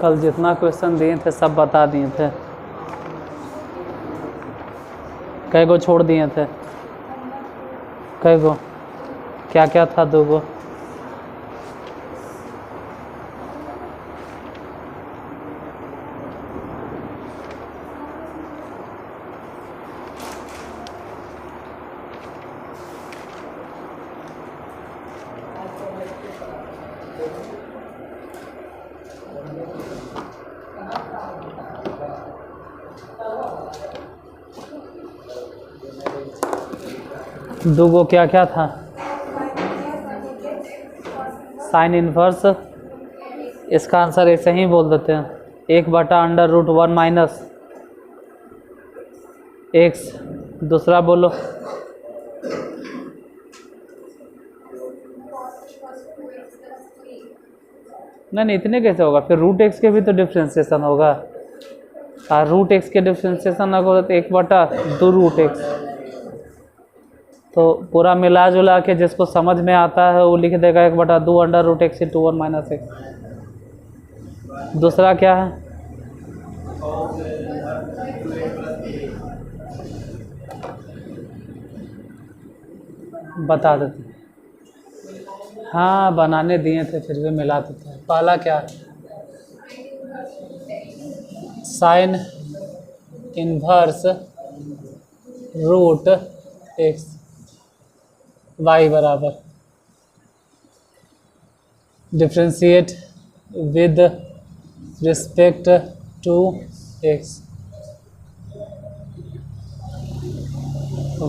कल जितना क्वेश्चन दिए थे सब बता दिए थे, कई गो छोड़ दिए थे, कई गो, क्या क्या था, 2 गो। दूगो क्या क्या था? साइन इन्वर्स, इसका आंसर ऐसे ही बोल देते हैं, 1/√1 माइनस एक्स। दूसरा बोलो। नहीं, इतने कैसे होगा? फिर √x के भी तो डिफ्रेंशिएशन होगा, और √x के डिफ्रेंशिएशन होगा तो 1/2√x। तो पूरा मिला जुला के जिसको समझ में आता है वो लिख देगा 1/2 √x × 1 - x। दूसरा क्या है? बता देते। हाँ, बनाने दिए थे फिर भी मिला देते हैं। पहला क्या? साइन इन्वर्स √x y बराबर differentiate with respect to x,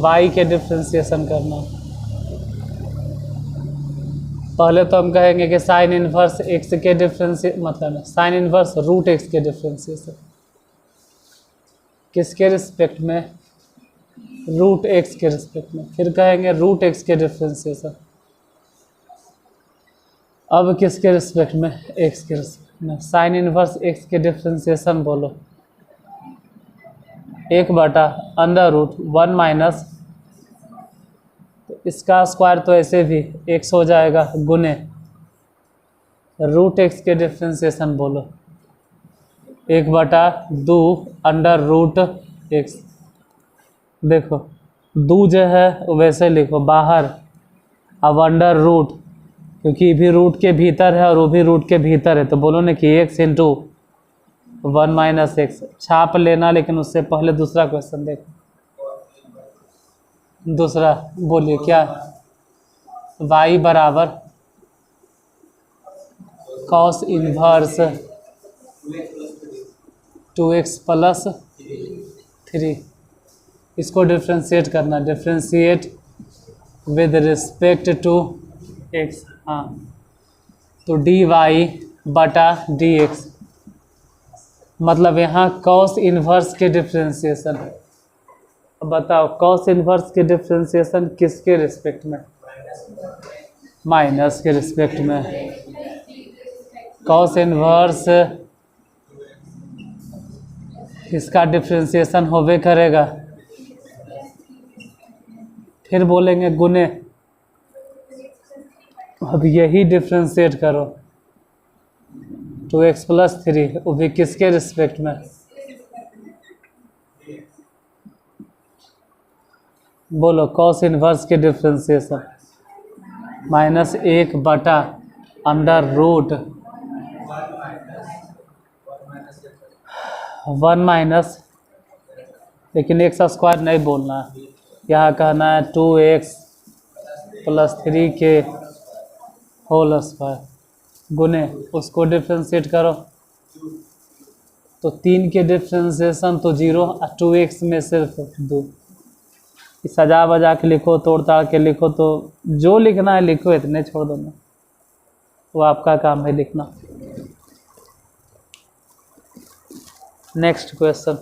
y के डिफ्रेंशिएशन करना। पहले तो हम कहेंगे कि साइन इन्वर्स x के डिफ्रेंशिएशन, मतलब साइन इन्वर्स √x के डिफ्रेंशिएशन किसके रिस्पेक्ट में? √x के रिस्पेक्ट में। फिर कहेंगे √x के डिफ्रेंशिएशन, अब किसके रिस्पेक्ट में? x के रिस्पेक्ट में। साइन इन्वर्स x के डिफ्रेंशिएशन बोलो, 1/√1 माइनस, इसका स्क्वायर तो ऐसे भी x हो जाएगा, गुने √x के डिफ्रेंशिएशन बोलो, 1/2√x। देखो 2 जो है वैसे लिखो बाहर, अब √, क्योंकि भी रूट के भीतर है और वो भी रूट के भीतर है, तो बोलो ना कि x × 1 - x। छाप लेना, लेकिन उससे पहले दूसरा क्वेश्चन देखो। दूसरा बोलिए क्या? y बराबर cos इन्वर्स 2x + 3, इसको डिफ्रेंशिएट करना, differentiate with respect to x। हाँ, तो dy/dx, मतलब यहाँ cos इन्वर्स के डिफ्रेंशिएशन है। अब बताओ cos इन्वर्स के डिफ्रेंशिएशन किसके रिस्पेक्ट में? माइनस के रिस्पेक्ट में। cos इन्वर्स इसका डिफ्रेंशिएशन होवे करेगा, फिर बोलेंगे गुने, अब यही डिफ्रेंशिएट करो, 2x + 3, वो भी किसके रिस्पेक्ट में? बोलो cos इन्वर्स के डिफ्रेंशिएशन, -1/√1 माइनस, लेकिन x स्क्वायर नहीं बोलना है, यहाँ कहना है 2x + 3 के होल स्क्वायर, गुने उसको डिफ्रेंशिएट करो, तो 3 के डिफ्रेंशिएशन तो 0, 2x में सिर्फ 2। सजा बजा के लिखो, तोड़ ताड़ के लिखो, तो जो लिखना है लिखो, इतने छोड़ दो ना, वो आपका काम है लिखना। Next question.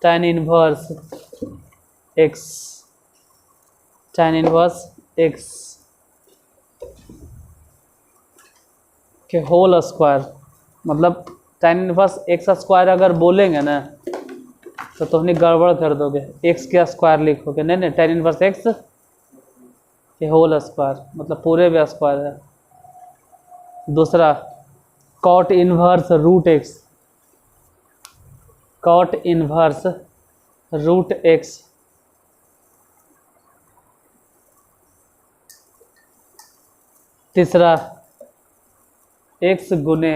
tan inverse x के होल स्क्वायर, मतलब tan इन्वर्स x स्क्वायर अगर बोलेंगे ना तो तुमने गड़बड़ कर दोगे, x के स्क्वायर लिखोगे। नहीं, tan इन्वर्स x ये होल स्क्वायर मतलब पूरे में स्क्वायर है। दूसरा cot inverse root x, cot inverse root x. तीसरा एक्स गुने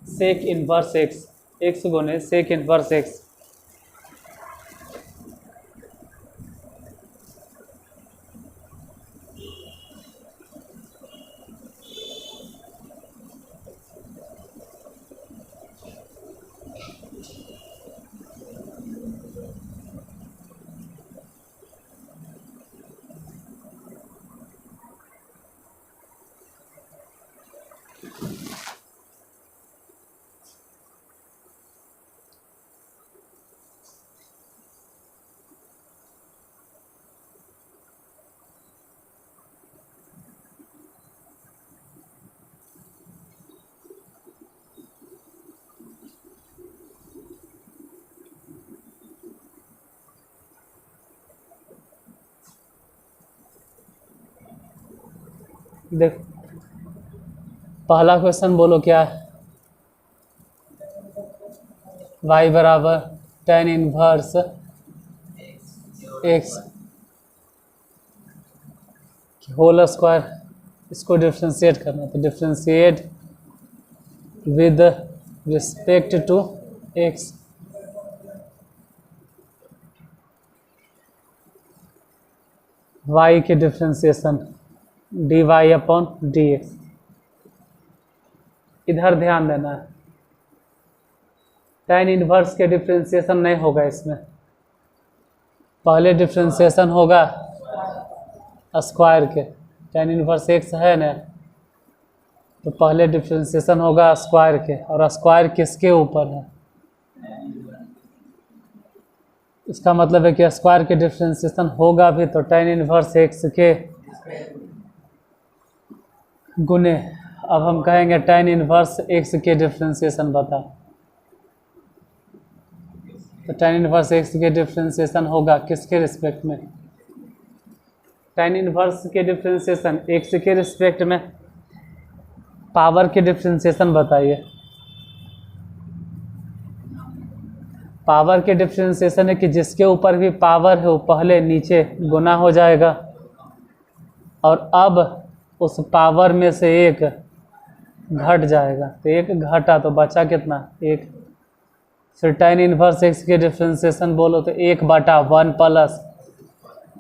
सेक इनवर्स एक्स, एक्स गुने सेक इनवर्स एक्स। देख पहला क्वेश्चन बोलो क्या है, y बराबर tan inverse x whole square, इसको डिफ्रेंशिएट करना, तो differentiate with respect to x। y के डिफ्रेंशिएशन dy अपॉन dx। इधर ध्यान देना है, tan इनवर्स के डिफ्रेंशिएशन नहीं होगा इसमें, पहले डिफ्रेंशिएशन होगा स्क्वायर के। tan इनवर्स x है ना, तो पहले डिफ्रेंशिएशन होगा स्क्वायर के, और स्क्वायर किसके ऊपर है, इसका मतलब है कि स्क्वायर के डिफ्रेंशिएशन होगा भी तो tan इनवर्स x के गुने। अब हम कहेंगे tan इनवर्स x के डिफ्रेंशिएशन बता, तो tan इनवर्स x के डिफ्रेंशिएशन होगा किसके रिस्पेक्ट में, tan इनवर्स के डिफ्रेंशिएशन x के रिस्पेक्ट में। पावर के डिफ्रेंशिएशन बताइए, पावर के डिफ्रेंशिएशन है कि जिसके ऊपर भी पावर है वो पहले नीचे गुना हो जाएगा, और अब उस पावर में से एक घट जाएगा, तो एक घटा तो बचा कितना, एक। फिर tan इनवर्स x के डिफ्रेंशिएशन बोलो तो 1/1 प्लस,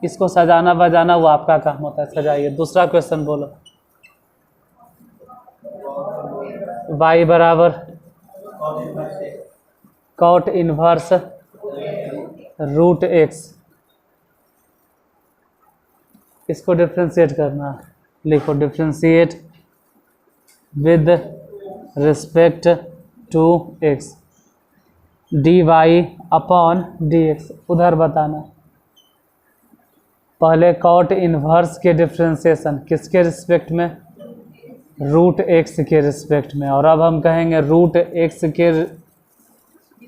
इसको सजाना बजाना वो आपका काम होता है, सजाइए। दूसरा क्वेश्चन बोलो, y बराबर कॉट इनवर्स रूट x, इसको डिफ्रेंशिएट करना, लिखो differentiate with respect to x dy upon dx। उधर बताना, पहले कॉट इनवर्स के डिफ्रेंशिएशन किसके रिस्पेक्ट में, रूट x के रिस्पेक्ट में, और अब हम कहेंगे रूट x के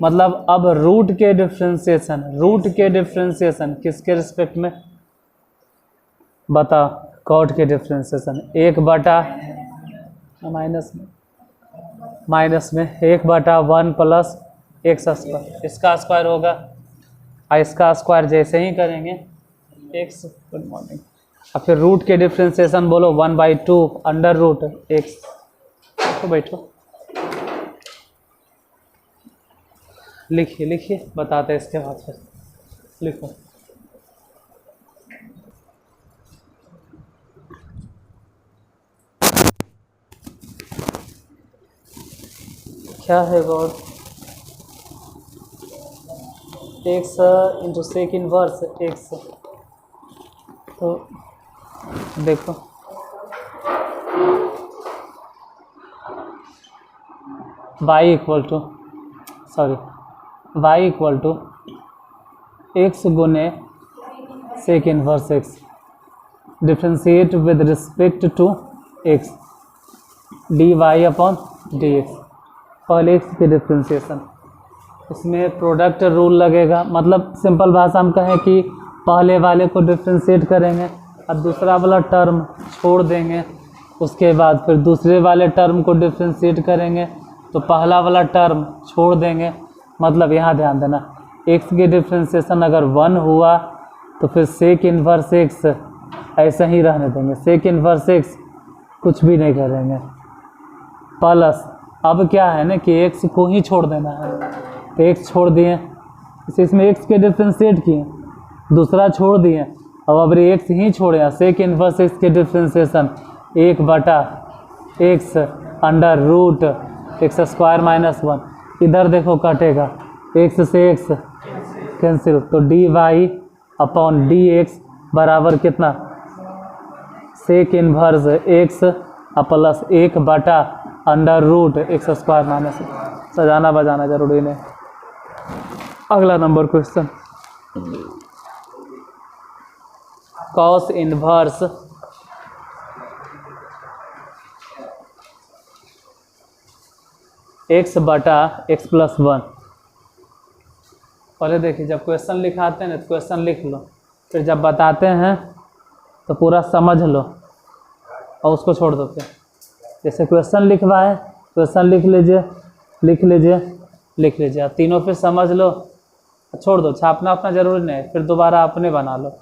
मतलब अब रूट के डिफ्रेंशिएशन किसके रिस्पेक्ट में बता, कॉट के डिफ्रेंशिएशन 1/, माइनस में 1/1 प्लस x स्क्वायर, इसका स्क्वायर होगा, इसका स्क्वायर जैसे ही करेंगे x। Good morning. अब फिर रूट के डिफ्रेंशिएशन बोलो 1/2 अंडर रूट x। तो बैठो लिखिए बताते हैं इसके बाद, फिर लिखो। क्या है गौर, x into sec inverse x, तो देखो y इक्वल टू x गुने sec inverse x, differentiate with respect to x dy upon dx। पहले x के डिफ्रेंशिएशन, इसमें प्रोडक्ट रूल लगेगा, मतलब सिंपल भाषा हम कहें कि पहले वाले को डिफ्रेंशिएट करेंगे और दूसरा वाला टर्म छोड़ देंगे, उसके बाद फिर दूसरे वाले टर्म को डिफ्रेंशिएट करेंगे तो पहला वाला टर्म छोड़ देंगे। मतलब यहाँ ध्यान देना, x की डिफ्रेंशिएशन अगर 1 हुआ तो फिर सेक इन्वर्स x ऐसा ही रहने देंगे, सेक इन्वर्स x कुछ भी नहीं करेंगे। प्लस अब क्या है ना कि x को ही छोड़ देना है, तो x छोड़ दिए, इसमें x के डिफ्रेंशिएट किए, दूसरा छोड़ दिए, अब x ही छोड़े, सेक इन्वर्स x के differentiation 1/x under root x square minus 1। इधर देखो कटेगा, x से x कैंसिल, तो dy अपॉन dx बराबर कितना, sec inverse x plus 1 under root x square minus 1। सजाना बजाना जरूरी नहीं। अगला number question, cos inverse x/x plus 1। पहले देखिए, जब क्वेश्चन लिखाते हैं ना तो क्वेश्चन लिख लो, फिर जब बताते हैं तो पूरा समझ लो और उसको छोड़ दो। फिर जैसे क्वेश्चन लिखवाए, क्वेश्चन लिख लीजिए, लिख लीजिए, लिख लीजिए, अब तीनों फिर समझ लो, छोड़ दो, छापना अपना ज़रूरी नहीं, फिर दोबारा अपने बना लो।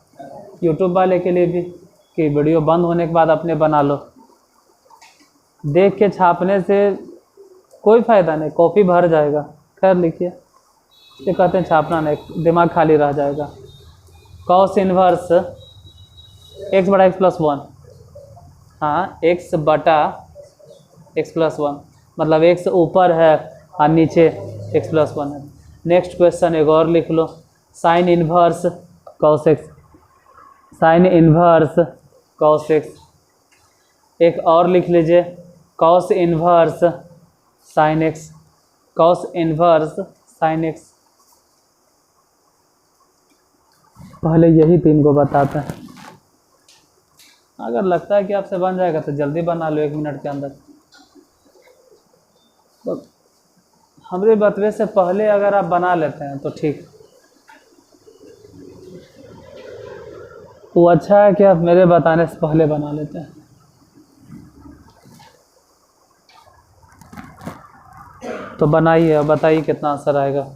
यूट्यूब वाले के लिए भी कि वीडियो बंद होने के बाद अपने बना लो, देख के छापने से कोई फ़ायदा नहीं, कॉपी भर जाएगा। खैर लिखिए, ये कहते हैं छापना नहीं, दिमाग खाली रह जाएगा। कॉस इन्वर्स x/x प्लस 1, हाँ x/x प्लस 1, मतलब x ऊपर है और नीचे x प्लस 1 है। नेक्स्ट क्वेश्चन एक और लिख लो, sine inverse cos x, sine inverse cos x। एक और लिख लीजिए, cos inverse sine x, cos inverse sine x। पहले यही 3 को बताते हैं, अगर लगता है कि आपसे बन जाएगा तो जल्दी बना लो 1 मिनट के अंदर। तो हमरे बतवे से पहले अगर आप बना लेते हैं तो ठीक, वो अच्छा है कि आप मेरे बताने से पहले बना लेते हैं। तो बनाइए और बताइए कितना आंसर आएगा।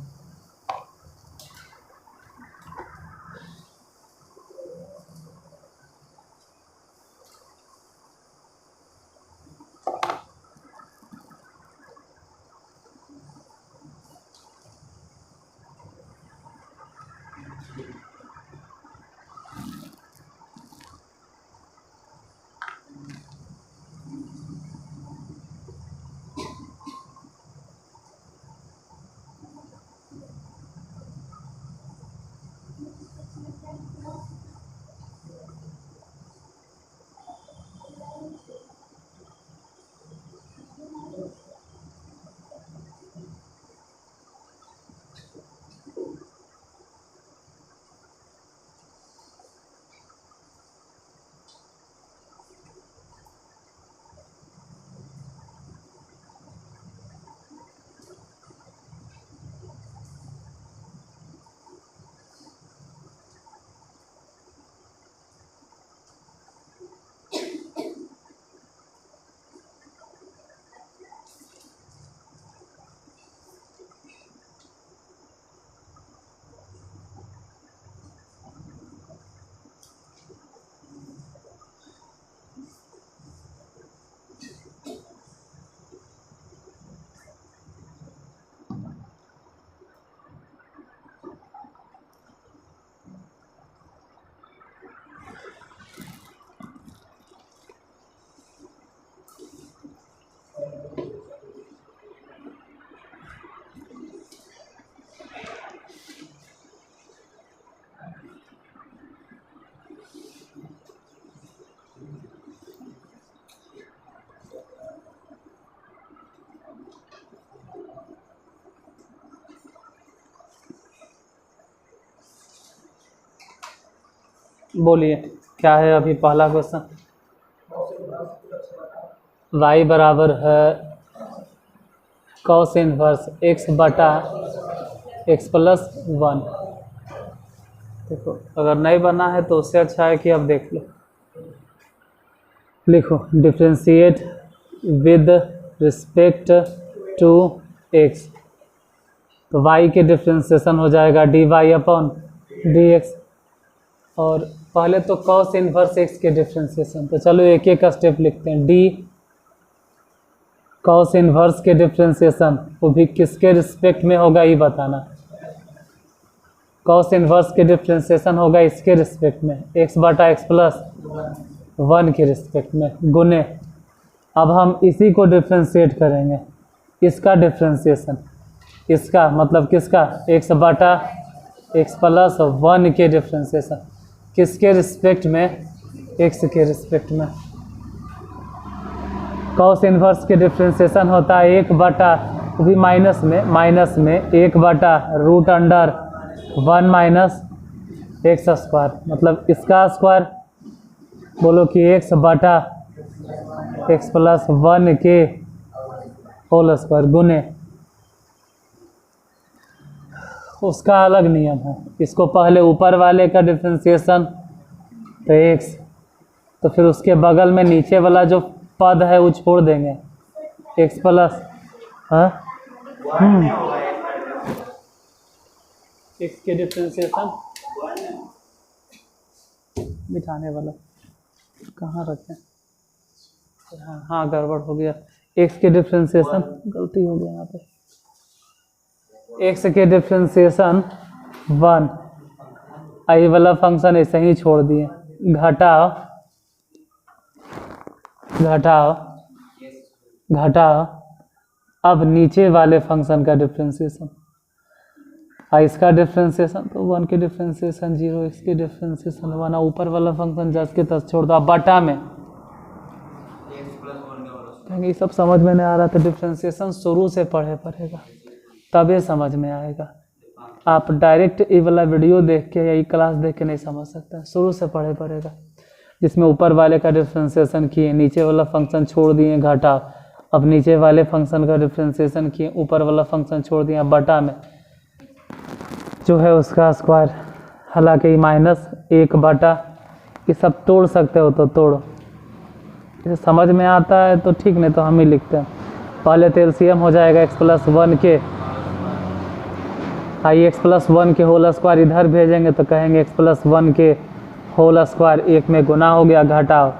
बोलिए क्या है अभी पहला क्वेश्चन। y बराबर है कॉस इन्वर्स x/x प्लस 1। देखो अगर नहीं बना है तो उससे अच्छा है कि अब देख लो। लिखो differentiate with respect to x, तो y के डिफ्रेंशिएशन हो जाएगा dy अपॉन dx। और पहले तो cos इनवर्स x के डिफ्रेंशिएशन, तो चलो एक एक का स्टेप लिखते हैं। d cos इनवर्स के डिफ्रेंशिएशन वो भी किसके रिस्पेक्ट में होगा ये बताना। cos इनवर्स के डिफ्रेंशिएशन होगा इसके रिस्पेक्ट में, x बटा एक्स प्लस 1 के रिस्पेक्ट में गुने। अब हम इसी को डिफ्रेंशिएट करेंगे, इसका डिफ्रेंशिएशन, इसका मतलब किसका, x बटा एक्स प्लस 1 के डिफ्रेंशिएशन किसके रिस्पेक्ट में, x के रिस्पेक्ट में। cos इनवर्स के डिफ्रेंशिएशन होता है 1 बटा, वो भी माइनस में 1 बटा root under 1 minus x square, मतलब इसका स्क्वायर बोलो कि x बटा एक्स प्लस 1 के होल स्क्वायर गुने उसका अलग नियम है। इसको पहले ऊपर वाले का डिफ्रेंशिएशन तो x, तो फिर उसके बगल में नीचे वाला जो पद है वो छोड़ देंगे, x प्लस x के डिफ्रेंशिएशन बिठाने वाला कहाँ रखें, हाँ गड़बड़ हो गया। x के डिफ्रेंशिएशन, गलती हो गया यहाँ पे, x के डिफ्रेंशिएशन 1, आई वाला फंक्शन ऐसे ही छोड़ दिए, घटाओ अब नीचे वाले फंक्शन का डिफ्रेंशिएशन, इसका डिफ्रेंशिएशन तो 1 के डिफ्रेंशिएशन 0, x के डिफ्रेंशिएशन 1, ऊपर वाला फंक्शन जस के तस छोड़ दो। अब बटा में ये सब समझ में नहीं आ रहा तो डिफ्रेंशिएशन शुरू से पढ़े पड़ेगा तबे समझ में आएगा। आप डायरेक्ट ये वाला वीडियो देख के या ये क्लास देख के नहीं समझ सकते, शुरू से पढ़े पड़ेगा। जिसमें ऊपर वाले का डिफ्रेंशिएशन किए, नीचे वाला फंक्शन छोड़ दिए घटा, अब नीचे वाले फंक्शन का डिफ्रेंशिएशन किए, ऊपर वाला फंक्शन छोड़ दिया, बटा में जो है उसका स्क्वायर, हालांकि माइनस 1 बटा, ये सब तोड़ सकते हो तो तोड़ो, इसे समझ में आता है तो ठीक, नहीं तो हम ही लिखते हैं। पहले तो एलसीएम हो जाएगा x प्लस 1 के, x प्लस 1 के होल स्क्वायर इधर भेजेंगे तो कहेंगे x प्लस 1 के होल स्क्वायर 1 में गुना हो गया, घटाओ,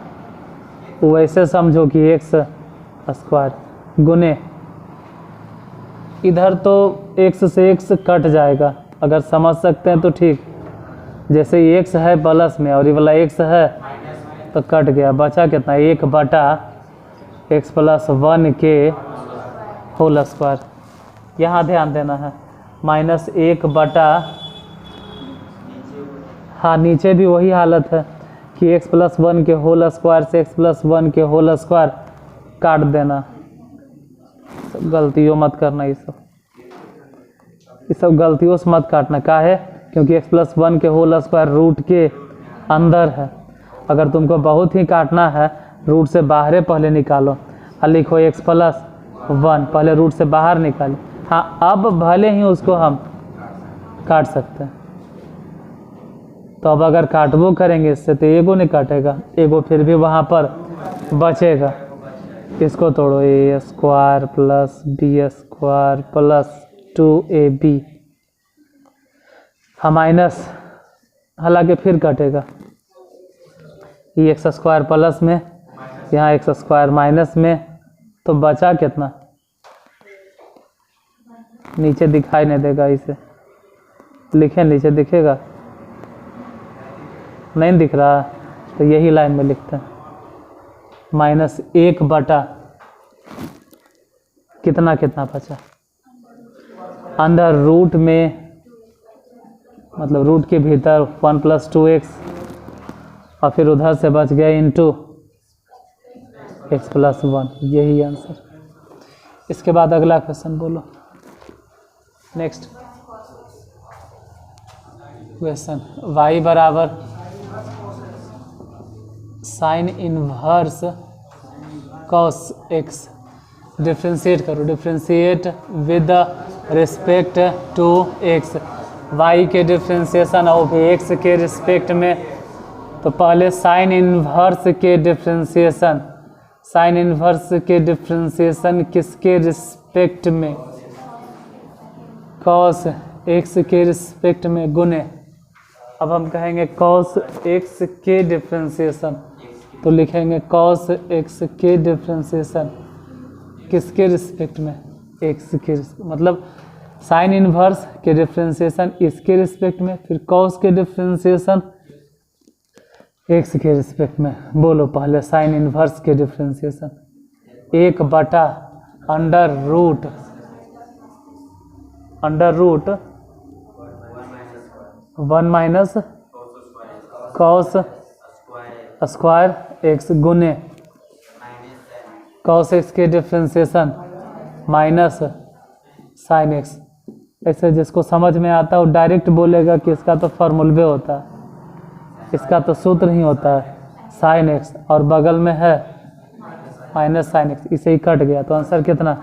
वैसे समझो कि x स्क्वायर गुने, इधर तो x से x कट जाएगा, अगर समझ सकते हैं तो ठीक। जैसे ये x है प्लस में और ये वाला x है तो कट गया, बचा कितना, 1 बटा एक्स प्लस 1 के होल स्क्वायर, यहाँ ध्यान देना है, माइनस 1 बटा, हाँ नीचे भी वही हालत है कि x प्लस 1 के होल स्क्वायर से x प्लस 1 के होल स्क्वायर काट देना, सब गलतियों मत करना, ये सब गलतियों से मत काटना। का है क्योंकि x प्लस 1 के होल स्क्वायर रूट के अंदर है, अगर तुमको बहुत ही काटना है रूट से बाहर पहले निकालो और लिखो x प्लस 1, पहले रूट से बाहर निकालो। हाँ अब भले ही उसको हम काट सकते हैं, तो अब अगर काटवो करेंगे इससे तो एगो नहीं काटेगा, एगो फिर भी वहाँ पर बचेगा। इसको तोड़ो, a square plus b square plus 2ab, हाँ माइनस, हालांकि फिर कटेगा, ये एक्स स्क्वायर प्लस में, यहाँ एक्स स्क्वायर माइनस में, तो बचा कितना, नीचे दिखाई नहीं देगा, इसे लिखें नीचे दिखेगा, नहीं दिख रहा तो यही लाइन में लिखते हैं, माइनस 1 बटा कितना कितना बचा, अंदर रूट में मतलब रूट के भीतर 1 प्लस 2x और फिर उधर से बच गया इंटू एक्स प्लस 1, यही आंसर। इसके बाद अगला क्वेश्चन बोलो, नेक्स्ट क्वेश्चन, y बराबर sine inverse cos x, differentiate करो, differentiate with respect to x, y के डिफ्रेंशिएशन ऑफ x के रिस्पेक्ट में, तो पहले साइन इन्वर्स के डिफ्रेंशिएशन, साइन इन्वर्स के डिफ्रेंशिएशन किसके रिस्पेक्ट में, कॉस x के रिस्पेक्ट में गुने, अब हम कहेंगे कॉस x के डिफ्रेंशिएशन, तो लिखेंगे कॉस x के डिफ्रेंशिएशन किसके रिस्पेक्ट में, x के मतलब साइन इन्वर्स के डिफ्रेंशिएशन इसके रिस्पेक्ट में, फिर कॉस के डिफ्रेंशिएशन x के रिस्पेक्ट में। बोलो पहले साइन इन्वर्स के differentiation, 1/√, under root 1 minus cos square x गुने कॉस x के डिफ्रेंशिएशन माइनस साइन x। ऐसे जिसको समझ में आता है वो डायरेक्ट बोलेगा कि इसका तो फॉर्मूले होता है, इसका तो सूत्र ही होता है साइन x, और बगल में है माइनस साइन x, इसे ही कट गया तो आंसर कितना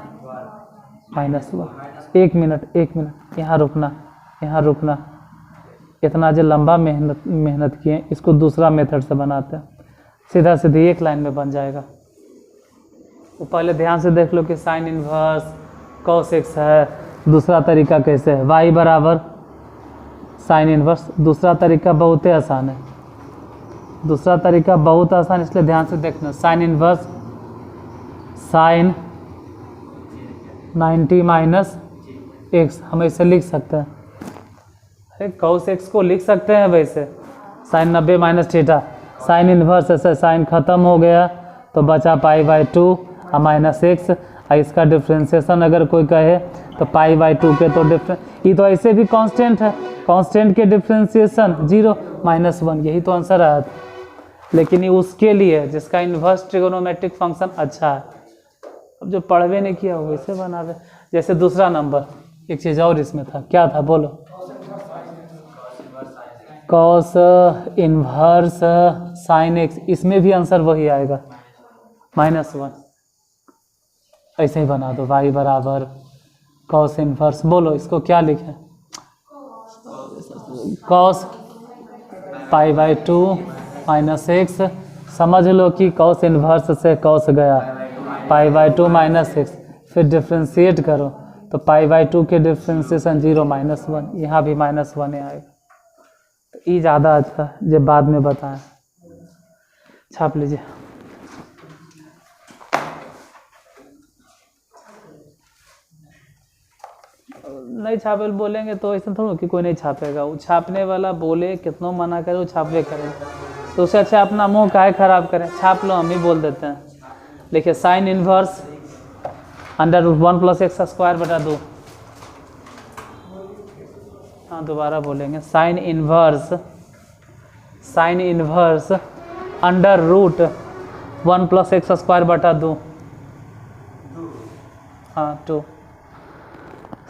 -1। एक मिनट यहाँ रुकना, इतना जो लंबा मेहनत किए इसको दूसरा मेथड से बनाते हैं, सीधा सीधी एक लाइन में बन जाएगा। तो पहले ध्यान से देख लो कि साइन इन्वर्स कॉस x है, दूसरा तरीका कैसे है, y बराबर साइन इन्वर्स। दूसरा तरीका बहुत ही आसान है, इसलिए ध्यान से देखना, sine inverse sine 90 minus x, हम ऐसे लिख सकते हैं, अरे कॉस x को लिख सकते हैं वैसे, sine 90 minus theta, sine inverse ऐसे साइन खत्म हो गया तो बचा π/2 और माइनस x, और इसका डिफ्रेंशिएशन अगर कोई कहे तो π/2 के तो ये तो ऐसे भी कांस्टेंट है, कांस्टेंट के डिफ्रेंशिएशन 0 -1, यही तो आंसर आया था। लेकिन ये उसके लिए जिसका इन्वर्स ट्रिगोनोमेट्रिक फंक्शन अच्छा है, अब जो पढ़वे नहीं किया वो वैसे बनावे। जैसे दूसरा नंबर, एक चीज़ और इसमें था, क्या था बोलो, कॉस इन्वर्स साइन x, इसमें भी आंसर वही आएगा -1। ऐसे ही बना दो, y बराबर कॉस इन्वर्स, बोलो इसको क्या लिखें, कॉस π/2 माइनस x, समझ लो कि कॉस इन्वर्स से कॉस गया, π/2 माइनस x, फिर डिफ्रेंशिएट करो तो π/2 के डिफ्रेंशिएशन 0 -1, यहाँ भी -1 आएगा। तो ये ज़्यादा अच्छा जब बाद में बताएं, छाप लीजिए। नहीं छापे बोलेंगे तो ऐसा थोड़ा कि कोई नहीं छापेगा, वो छापने वाला बोले कितना मना करे वो छापे करें, तो उससे अच्छा अपना मुंह काहे खराब करें, छाप लो, हम ही बोल देते हैं। देखिए साइन इन्वर्स √1 + x²/2, हाँ दोबारा बोलेंगे, साइन इन्वर्स √1 + x²/2, हाँ 2,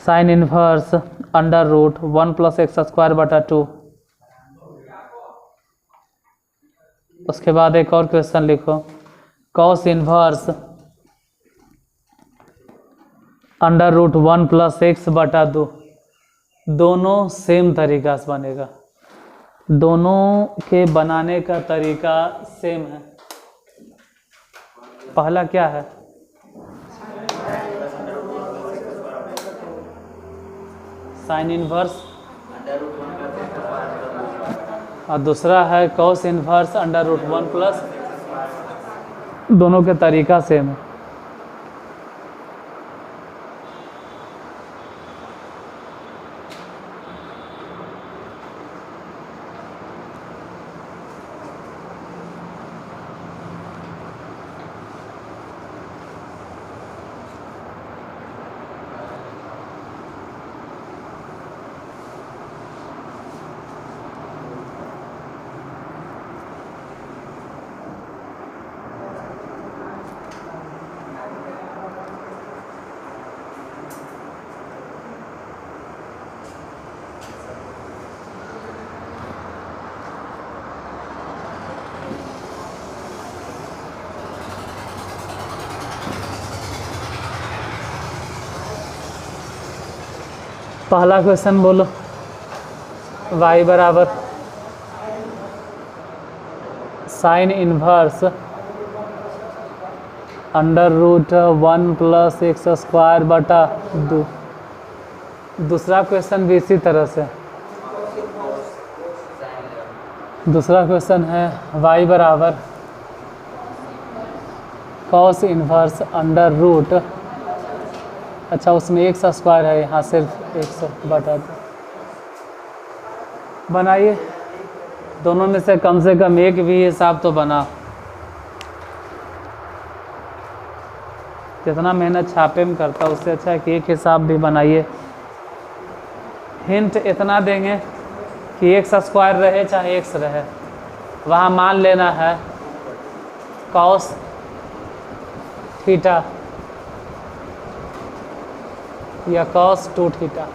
साइन इन्वर्स √1 + x²/2। उसके बाद एक और क्वेश्चन लिखो, कॉस इन्वर्स √1 + x/2, दोनों सेम तरीका से बनेगा, दोनों के बनाने का तरीका सेम है। पहला क्या है, साइन इन्वर्स, और दूसरा है कॉस इन्वर्स √1+, दोनों के तरीका सेम है। पहला क्वेश्चन बोलो, y बराबर sine inverse under root 1 plus x square बटा 2। दूसरा क्वेश्चन भी इसी तरह से। दूसरा क्वेश्चन है y बराबर कॉस इन्वर्स अंडर रूट, अच्छा उसमें एक्स स्क्वायर है, यहाँ सिर्फ एक्स बटा 2। बनाइए, दोनों में से कम एक भी हिसाब तो बना। जितना मेहनत छापे में करता उससे अच्छा है कि एक हिसाब भी बनाइए। हिंट इतना देंगे कि एक्स स्क्वायर रहे चाहे एक्स रहे, वहाँ मान लेना है कॉस थीटा या कॉस 2 थीटा।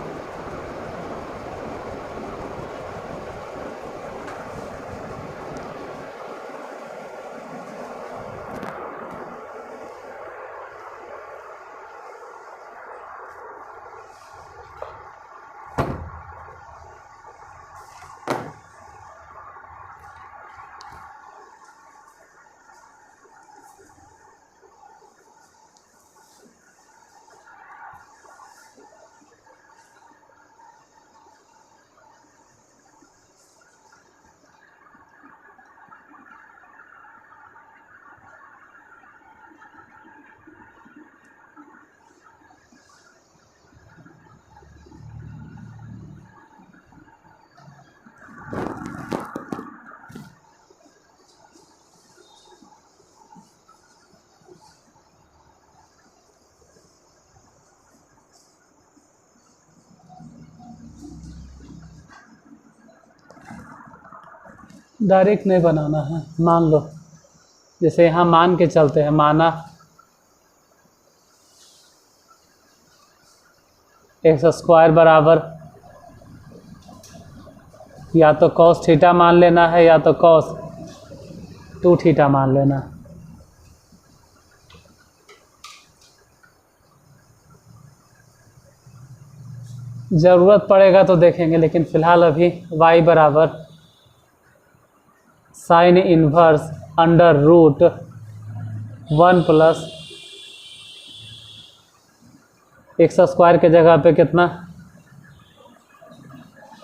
डायरेक्ट नहीं बनाना है, मान लो। जैसे यहाँ मान के चलते हैं, माना एक्स स्क्वायर बराबर या तो कॉस थीटा मान लेना है या तो कॉस 2 थीटा मान लेना है। ज़रूरत पड़ेगा तो देखेंगे, लेकिन फ़िलहाल अभी y बराबर sine inverse under root 1 plus x square के जगह पे कितना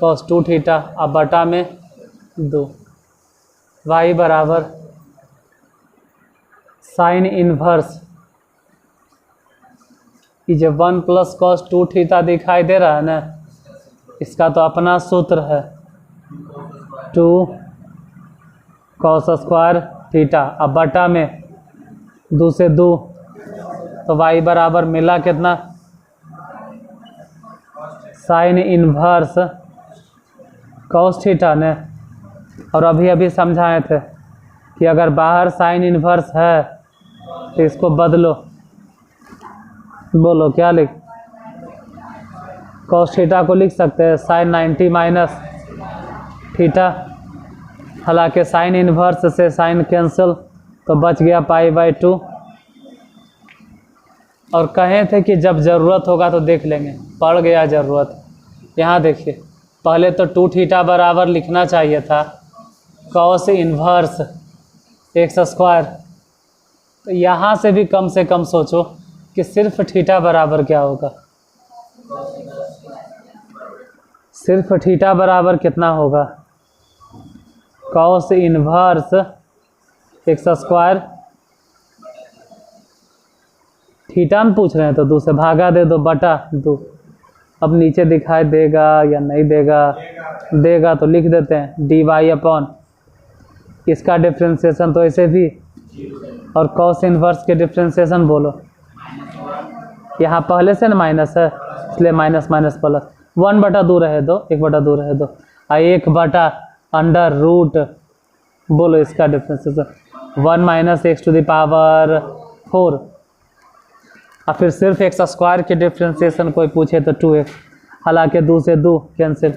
कॉस 2 थीटा अब बटा में 2। y बराबर साइन इन्वर्स, ये जब 1 प्लस कॉस 2 थीटा दिखाई दे रहा है ना, इसका तो अपना सूत्र है 2 कॉस स्क्वायर थीटा अब बटा में 2 से 2, तो y बराबर मिला कितना साइन इन्वर्स कॉस थीटा ने। और अभी समझाए थे कि अगर बाहर साइन इन्वर्स है तो इसको बदलो, बोलो क्या लिख, कॉस थीटा को लिख सकते हैं साइन 90 माइनस थीटा। हालांकि साइन इन्वर्स से साइन कैंसिल तो बच गया π/2। और कहे थे कि जब ज़रूरत होगा तो देख लेंगे, पड़ गया ज़रूरत। यहाँ देखिए, पहले तो 2 थीटा बराबर लिखना चाहिए था कॉस इन्वर्स एक्स स्क्वायर, तो यहाँ से कम सोचो कि सिर्फ थीटा बराबर क्या होगा। सिर्फ थीटा बराबर कितना होगा cos inverse x square theta में पूछ रहे हैं तो 2 से भागा दे दो बटा 2। अब नीचे दिखाई देगा या नहीं देगा, देगा तो लिख देते हैं dy अपॉन इसका डिफ्रेंशिएशन तो ऐसे भी, और कॉस इन्वर्स के डिफ्रेंशिएशन बोलो, यहाँ पहले से ना माइनस है इसलिए माइनस माइनस प्लस 1/2 रहे दो, 1/2 रहे दो, 1 बटा अंडर रूट बोलो इसका differentiation 1 minus x to the power 4। और फिर सिर्फ एक्स स्क्वायर के डिफ्रेंशिएशन कोई पूछे तो 2x, हालांकि 2 से 2 कैंसिल,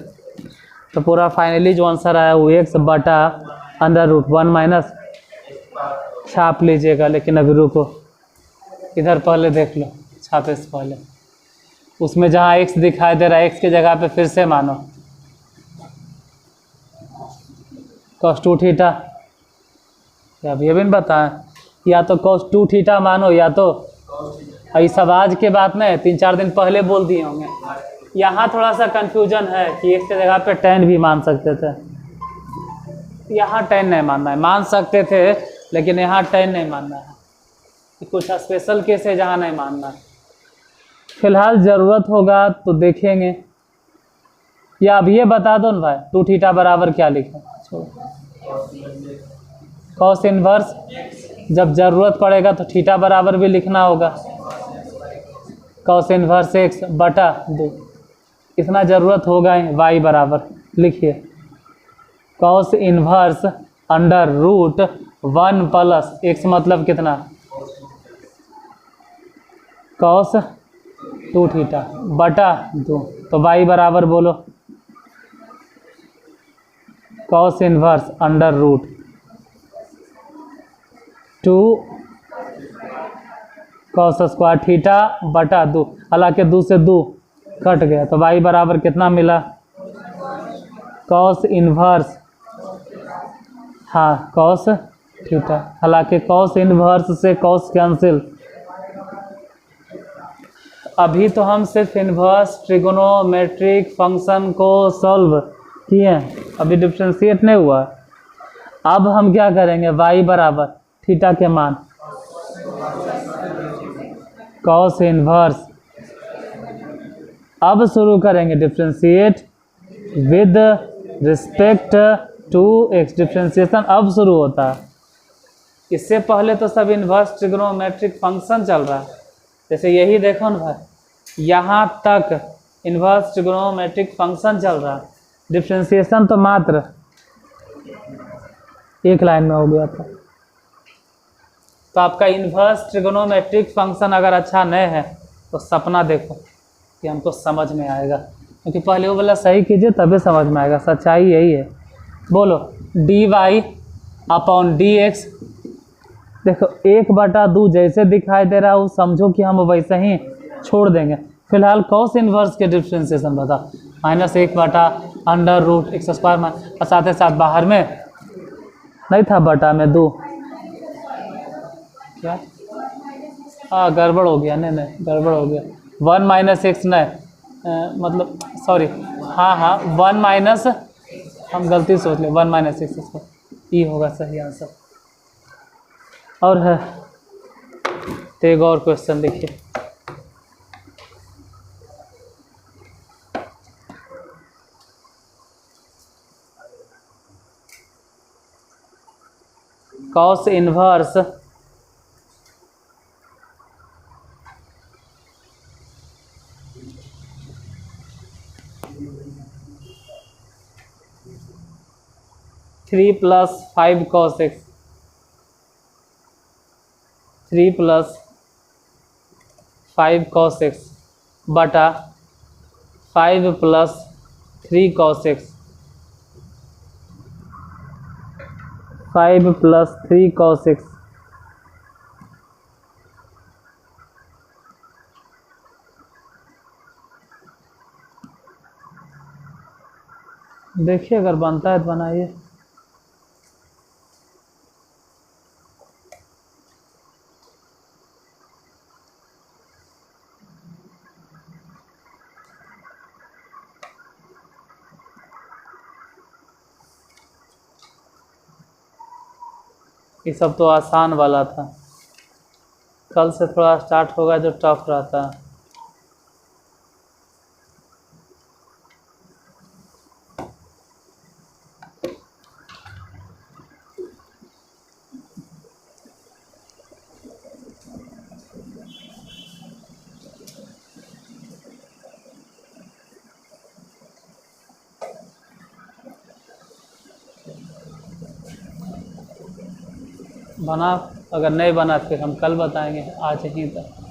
तो पूरा फाइनली जो आंसर आया वो x बटा अंडर रूट 1 माइनस, छाप लीजिएगा। लेकिन अभी रुको, इधर पहले देख लो, छापे से पहले उसमें जहाँ x दिखाई दे रहा है x की जगह पे फिर से मानो cos 2 थीटा, अब ये भी नहीं बताएं, या तो cos 2 थीटा मानो या तो, ये सब आज के बात में 3-4 दिन पहले बोल दिए होंगे। यहाँ थोड़ा सा कंफ्यूजन है कि एक जगह पे tan भी मान सकते थे, यहाँ tan नहीं मानना है, मान सकते थे लेकिन यहाँ tan नहीं मानना है, कुछ स्पेशल केस है जहाँ नहीं मानना है। फिलहाल ज़रूरत होगा तो देखेंगे, या अब ये बता दो ना भाई 2 थीटा बराबर क्या लिखें, cos इनवर्स, जब ज़रूरत पड़ेगा तो थीटा बराबर भी लिखना होगा, cos इनवर्स x बटा 2, इतना ज़रूरत होगा ही, y बराबर लिखिए cos inverse under root 1 plus x मतलब कितना, cos 2 थीटा बटा 2, तो y बराबर बोलो cos inverse under root 2 cos square theta बटा 2, हालांकि 2 से 2 कट गया, तो y बराबर कितना मिला, cos इनवर्स, हाँ cos थीटा, हालांकि cos इनवर्स से cos कैंसिल। अभी तो हम सिर्फ इनवर्स ट्रिगोनोमेट्रिक फंक्शन को सॉल्व किए हैं, अभी डिफरेंशिएट नहीं हुआ। अब हम क्या करेंगे, y बराबर थीटा के मान cos इनवर्स, अब शुरू करेंगे differentiate with respect to x, differentiation अब शुरू होता है। इससे पहले तो सब इनवर्स ट्रिगोनोमेट्रिक फंक्शन चल रहा है, जैसे यही देखो ना भाई, यहाँ तक इनवर्स ट्रिगोनोमेट्रिक फंक्शन चल रहा है, डिफरेंशिएशन तो मात्र एक लाइन में हो गया था। तो आपका इनवर्स ट्रिगोनोमेट्रिक फंक्शन अगर अच्छा नहीं है तो सपना देखो कि हमको समझ में आएगा, क्योंकि पहले वो वाला सही कीजिए तभी समझ में आएगा, सच्चाई यही है। बोलो dy अपॉन dx, देखो 1/2 जैसे दिखाई दे रहा है वो समझो कि हम वैसे ही छोड़ देंगे। फिलहाल cos इनवर्स के डिफरेंशिएशन बता, -1/√x², और साथ ही साथ बाहर में नहीं था बटा में 2, क्या गड़बड़ हो गया, नहीं गड़बड़ हो गया, 1 - x नहीं, मतलब सॉरी, हाँ 1 माइनस, हम गलती सोच ले, 1 - x, ये होगा सही आंसर। और है तो एक और क्वेश्चन देखिए, cos inverse three plus 5 cos x, 3 + 5 cos x बटा 5 + 3 cos x, 5 + 3 cos x, देखिए अगर बनता है तो बनाइए। ये सब तो आसान वाला था, कल से थोड़ा स्टार्ट होगा जो टफ रहता है। बना, अगर नहीं बना फिर हम कल बताएंगे, आज यहीं तक।